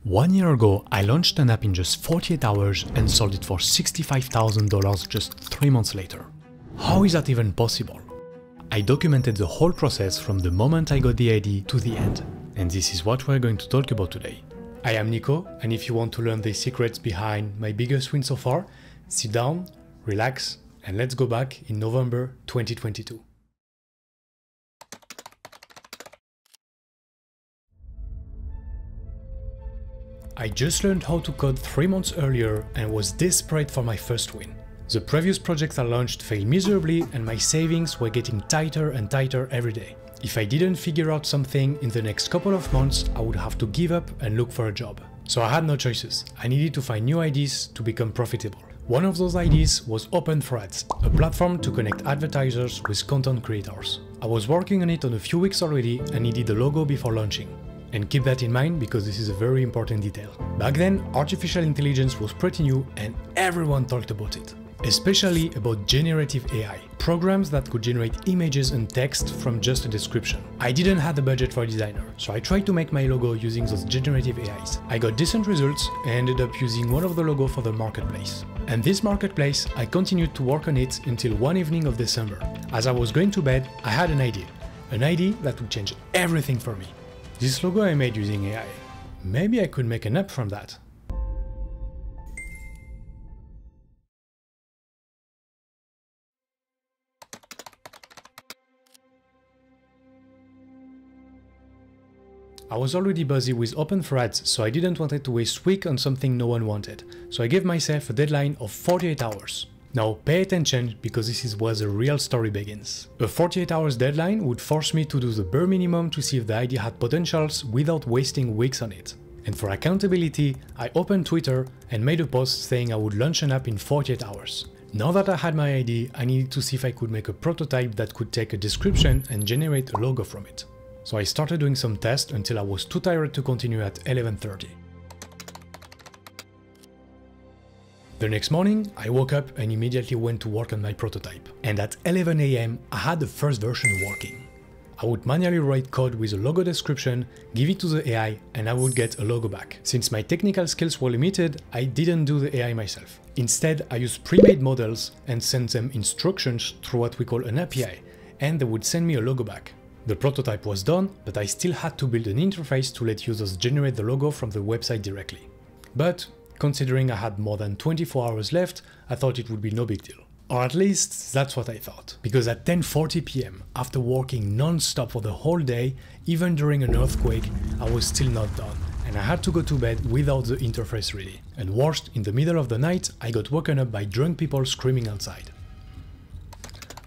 1 year ago, I launched an app in just 48 hours and sold it for $65,000 just 3 months later. How is that even possible? I documented the whole process from the moment I got the idea to the end. And this is what we're going to talk about today. I am Nico, and if you want to learn the secrets behind my biggest win so far, sit down, relax, and let's go back in November 2022. I just learned how to code 3 months earlier and was desperate for my first win. The previous projects I launched failed miserably and my savings were getting tighter and tighter every day. If I didn't figure out something in the next couple of months, I would have to give up and look for a job. So I had no choices. I needed to find new ideas to become profitable. One of those ideas was Open4Ads, a platform to connect advertisers with content creators. I was working on it on a few weeks already and needed a logo before launching. And keep that in mind because this is a very important detail. Back then, artificial intelligence was pretty new and everyone talked about it. Especially about generative AI, programs that could generate images and text from just a description. I didn't have the budget for a designer, so I tried to make my logo using those generative AIs. I got decent results and ended up using one of the logos for the marketplace. And this marketplace, I continued to work on it until one evening of December. As I was going to bed, I had an idea that would change everything for me. This logo I made using AI, maybe I could make an app from that. I was already busy with Open4Ads, so I didn't want to waste week on something no one wanted, so I gave myself a deadline of 48 hours. Now pay attention because this is where the real story begins. A 48 hours deadline would force me to do the bare minimum to see if the idea had potentials without wasting weeks on it. And for accountability, I opened Twitter and made a post saying I would launch an app in 48 hours. Now that I had my idea, I needed to see if I could make a prototype that could take a description and generate a logo from it. So I started doing some tests until I was too tired to continue at 11:30. The next morning, I woke up and immediately went to work on my prototype. And at 11 AM, I had the first version working. I would manually write code with a logo description, give it to the AI, and I would get a logo back. Since my technical skills were limited, I didn't do the AI myself. Instead, I used pre-made models and sent them instructions through what we call an API, and they would send me a logo back. The prototype was done, but I still had to build an interface to let users generate the logo from the website directly. But considering I had more than 24 hours left, I thought it would be no big deal. Or at least that's what I thought. Because at 10:40 PM, after working non-stop for the whole day, even during an earthquake, I was still not done. And I had to go to bed without the interface ready. And worst, in the middle of the night, I got woken up by drunk people screaming outside.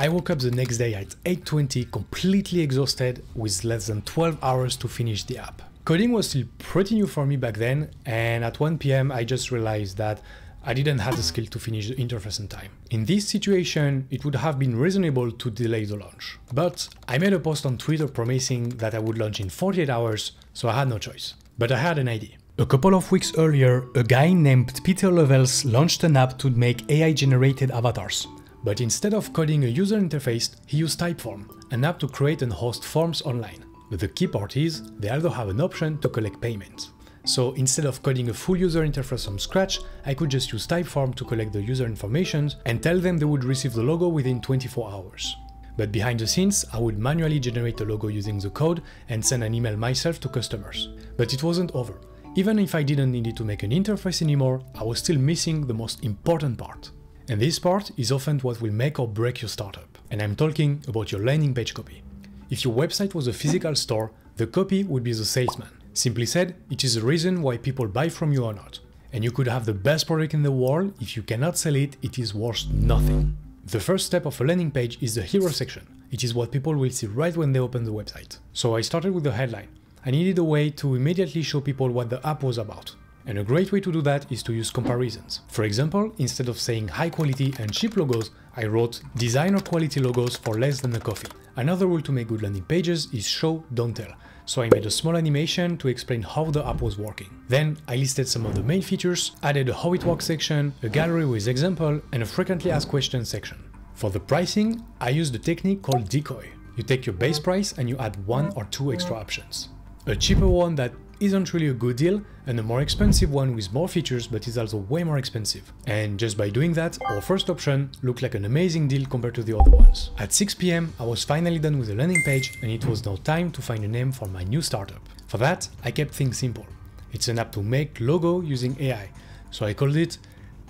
I woke up the next day at 8:20 completely exhausted with less than 12 hours to finish the app. Coding was still pretty new for me back then, and at 1 PM I just realized that I didn't have the skill to finish the interface in time. In this situation, it would have been reasonable to delay the launch. But I made a post on Twitter promising that I would launch in 48 hours, so I had no choice. But I had an idea. A couple of weeks earlier, a guy named Peter Levels launched an app to make AI-generated avatars. But instead of coding a user interface, he used Typeform, an app to create and host forms online. But the key part is, they also have an option to collect payments. So instead of coding a full user interface from scratch, I could just use Typeform to collect the user information and tell them they would receive the logo within 24 hours. But behind the scenes, I would manually generate a logo using the code and send an email myself to customers. But it wasn't over. Even if I didn't need to make an interface anymore, I was still missing the most important part. And this part is often what will make or break your startup. And I'm talking about your landing page copy. If your website was a physical store, the copy would be the salesman. Simply said, it is the reason why people buy from you or not. And you could have the best product in the world, if you cannot sell it, it is worth nothing. The first step of a landing page is the hero section. It is what people will see right when they open the website. So I started with the headline. I needed a way to immediately show people what the app was about. And a great way to do that is to use comparisons. For example, instead of saying high quality and cheap logos, I wrote designer quality logos for less than a coffee. Another rule to make good landing pages is show, don't tell. So I made a small animation to explain how the app was working. Then I listed some of the main features, added a how it works section, a gallery with example, and a frequently asked questions section. For the pricing, I used a technique called decoy. You take your base price and you add 1 or 2 extra options. A cheaper one that isn't really a good deal, and a more expensive one with more features but is also way more expensive. And just by doing that, our first option looked like an amazing deal compared to the other ones. At 6 PM, I was finally done with the landing page, and it was now time to find a name for my new startup. For that, I kept things simple. It's an app to make logo using AI, so I called it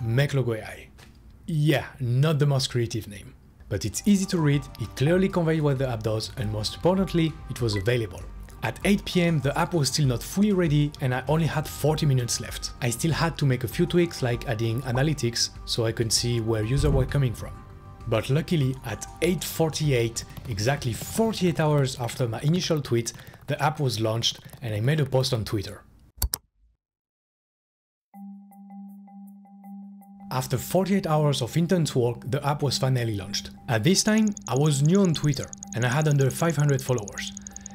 Make Logo AI. Yeah, not the most creative name. But it's easy to read, it clearly conveyed what the app does, and most importantly, it was available. At 8 PM, the app was still not fully ready and I only had 40 minutes left. I still had to make a few tweaks like adding analytics so I could see where users were coming from. But luckily, at 8:48, exactly 48 hours after my initial tweet, the app was launched and I made a post on Twitter. After 48 hours of intense work, the app was finally launched. At this time, I was new on Twitter and I had under 500 followers.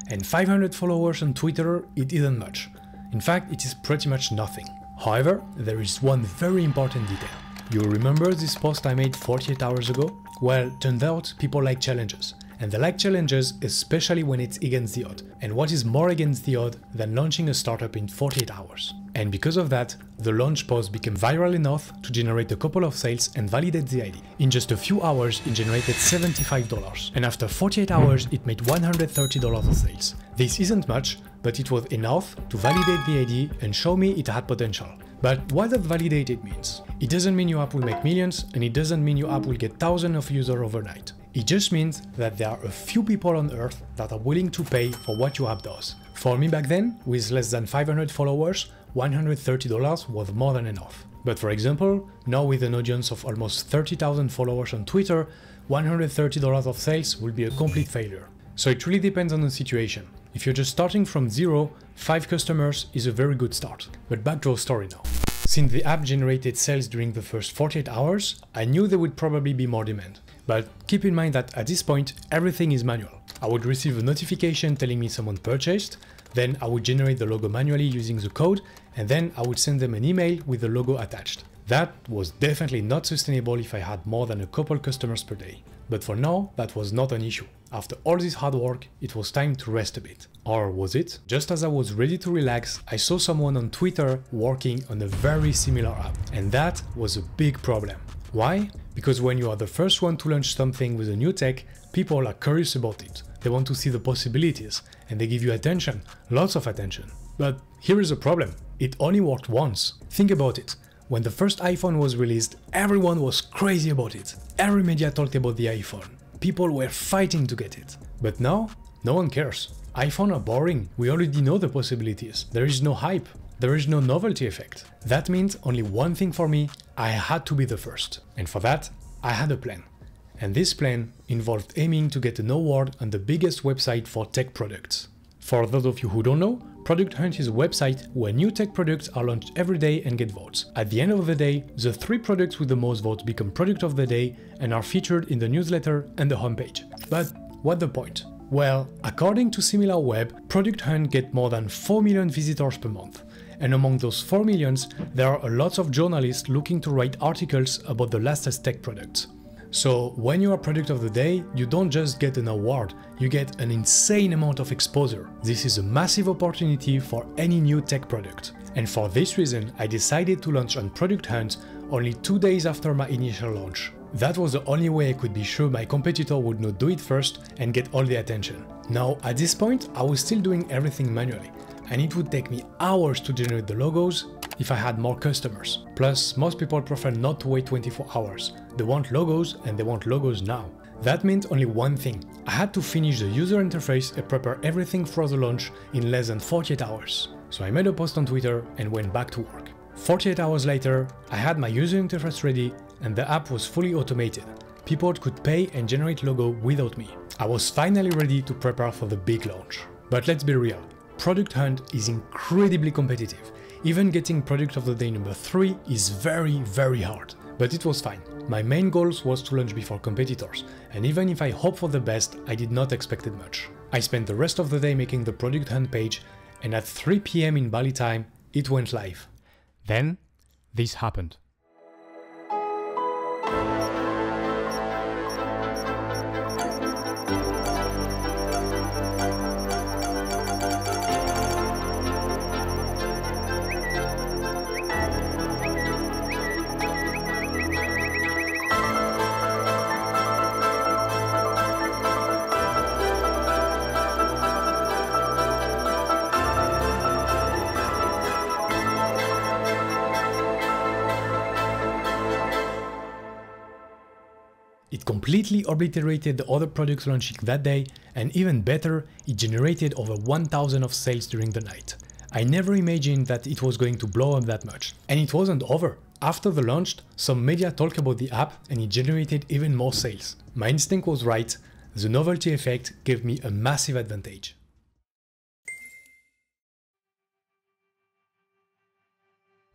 And 500 followers on Twitter, it isn't much. In fact, it is pretty much nothing. However, there is one very important detail. You remember this post I made 48 hours ago? Well, turned out people like challenges. And they like challenges especially when it's against the odd. And what is more against the odd than launching a startup in 48 hours? And because of that, the launch post became viral enough to generate a couple of sales and validate the idea. In just a few hours, it generated $75. And after 48 hours, it made $130 of sales. This isn't much, but it was enough to validate the idea and show me it had potential. But what that validated means? It doesn't mean your app will make millions, and it doesn't mean your app will get thousands of users overnight. It just means that there are a few people on Earth that are willing to pay for what your app does. For me back then, with less than 500 followers, $130 was more than enough. But for example, now with an audience of almost 30,000 followers on Twitter, $130 of sales will be a complete failure. So it really depends on the situation. If you're just starting from zero, 5 customers is a very good start. But back to our story now. Since the app generated sales during the first 48 hours, I knew there would probably be more demand. But keep in mind that at this point, everything is manual. I would receive a notification telling me someone purchased, then I would generate the logo manually using the code, and then I would send them an email with the logo attached. That was definitely not sustainable if I had more than a couple customers per day. But for now, that was not an issue. After all this hard work, it was time to rest a bit. Or was it? Just as I was ready to relax, I saw someone on Twitter working on a very similar app. And that was a big problem. Why? Because when you are the first one to launch something with a new tech, people are curious about it. They want to see the possibilities, and they give you attention, lots of attention. But here is a problem. It only worked once. Think about it. When the first iPhone was released, everyone was crazy about it. Every media talked about the iPhone. People were fighting to get it. But now, no one cares. iPhones are boring. We already know the possibilities. There is no hype. There is no novelty effect. That means only one thing for me, I had to be the first. And for that, I had a plan. And this plan involved aiming to get an award on the biggest website for tech products. For those of you who don't know, ProductHunt is a website where new tech products are launched every day and get votes. At the end of the day, the 3 products with the most votes become product of the day and are featured in the newsletter and the homepage. But what's the point? Well, according to SimilarWeb, ProductHunt gets more than 4 million visitors per month. And among those 4 millions, there are a lot of journalists looking to write articles about the latest tech products. So when you are product of the day, you don't just get an award, you get an insane amount of exposure. This is a massive opportunity for any new tech product. And for this reason, I decided to launch on ProductHunt only 2 days after my initial launch. That was the only way I could be sure my competitor would not do it first and get all the attention. Now, at this point, I was still doing everything manually, and it would take me hours to generate the logos if I had more customers. Plus, most people prefer not to wait 24 hours. They want logos, and they want logos now. That meant only one thing. I had to finish the user interface and prepare everything for the launch in less than 48 hours. So I made a post on Twitter and went back to work. 48 hours later, I had my user interface ready and the app was fully automated. People could pay and generate logo without me. I was finally ready to prepare for the big launch. But let's be real, ProductHunt is incredibly competitive. Even getting product of the day number 3 is very hard. But it was fine. My main goal was to launch before competitors, and even if I hoped for the best, I did not expect it much. I spent the rest of the day making the ProductHunt page, and at 3 PM in Bali time, it went live. Then, this happened. It completely obliterated the other products launching that day, and even better, it generated over 1,000 of sales during the night. I never imagined that it was going to blow up that much. And it wasn't over. After the launch, some media talked about the app and it generated even more sales. My instinct was right, the novelty effect gave me a massive advantage.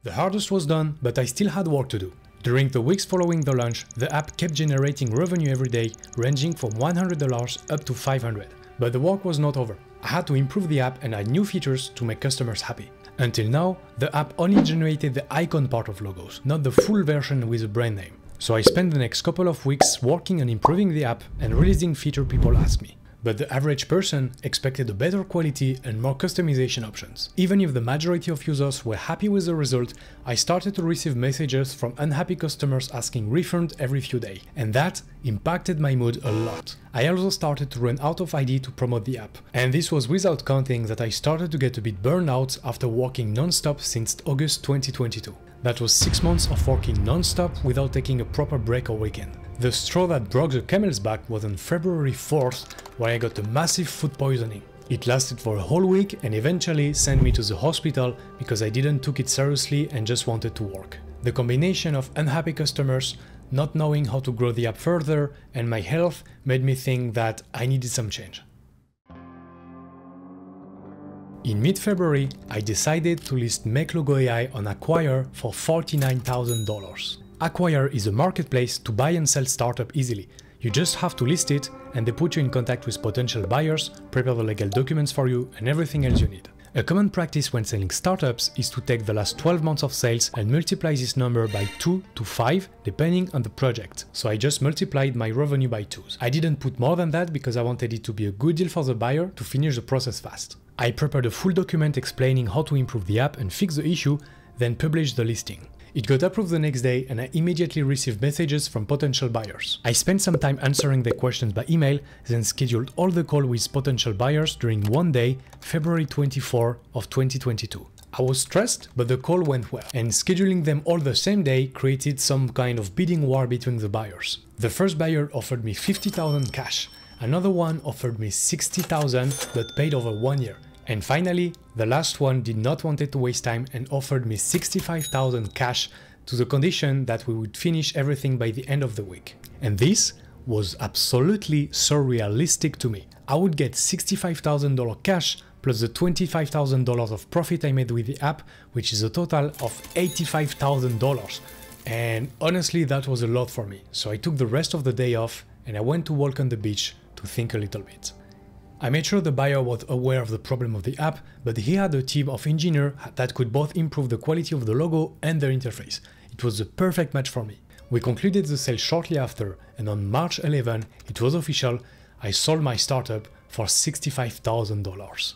The hardest was done, but I still had work to do. During the weeks following the launch, the app kept generating revenue every day, ranging from $100 up to $500. But the work was not over. I had to improve the app and add new features to make customers happy. Until now, the app only generated the icon part of logos, not the full version with a brand name. So I spent the next couple of weeks working on improving the app and releasing features people ask me. But the average person expected a better quality and more customization options. Even if the majority of users were happy with the result, I started to receive messages from unhappy customers asking refund every few days, and that impacted my mood a lot. I also started to run out of ideas to promote the app, and this was without counting that I started to get a bit burned out after working non-stop since August 2022. That was 6 months of working non-stop without taking a proper break or weekend. The straw that broke the camel's back was on February 4th, where I got a massive food poisoning. It lasted for a whole week and eventually sent me to the hospital because I didn't take it seriously and just wanted to work. The combination of unhappy customers, not knowing how to grow the app further, and my health made me think that I needed some change. In mid-February, I decided to list Make Logo AI on Aputure for $49,000. Aputure is a marketplace to buy and sell startups easily. You just have to list it and they put you in contact with potential buyers, prepare the legal documents for you and everything else you need. A common practice when selling startups is to take the last 12 months of sales and multiply this number by 2 to 5 depending on the project. So I just multiplied my revenue by 2. I didn't put more than that because I wanted it to be a good deal for the buyer to finish the process fast. I prepared a full document explaining how to improve the app and fix the issue, then published the listing. It got approved the next day and I immediately received messages from potential buyers. I spent some time answering their questions by email, then scheduled all the calls with potential buyers during one day, February 24 of 2022. I was stressed, but the call went well, and scheduling them all the same day created some kind of bidding war between the buyers. The first buyer offered me $50,000 cash, another one offered me $60,000 but paid over 1 year. And finally, the last one did not want to waste time and offered me $65,000 cash to the condition that we would finish everything by the end of the week. And this was absolutely surrealistic to me. I would get $65,000 cash plus the $25,000 of profit I made with the app, which is a total of $85,000. And honestly, that was a lot for me. So I took the rest of the day off and I went to walk on the beach to think a little bit. I made sure the buyer was aware of the problem of the app, but he had a team of engineers that could both improve the quality of the logo and their interface. It was the perfect match for me. We concluded the sale shortly after, and on March 11, it was official, I sold my startup for $65,000.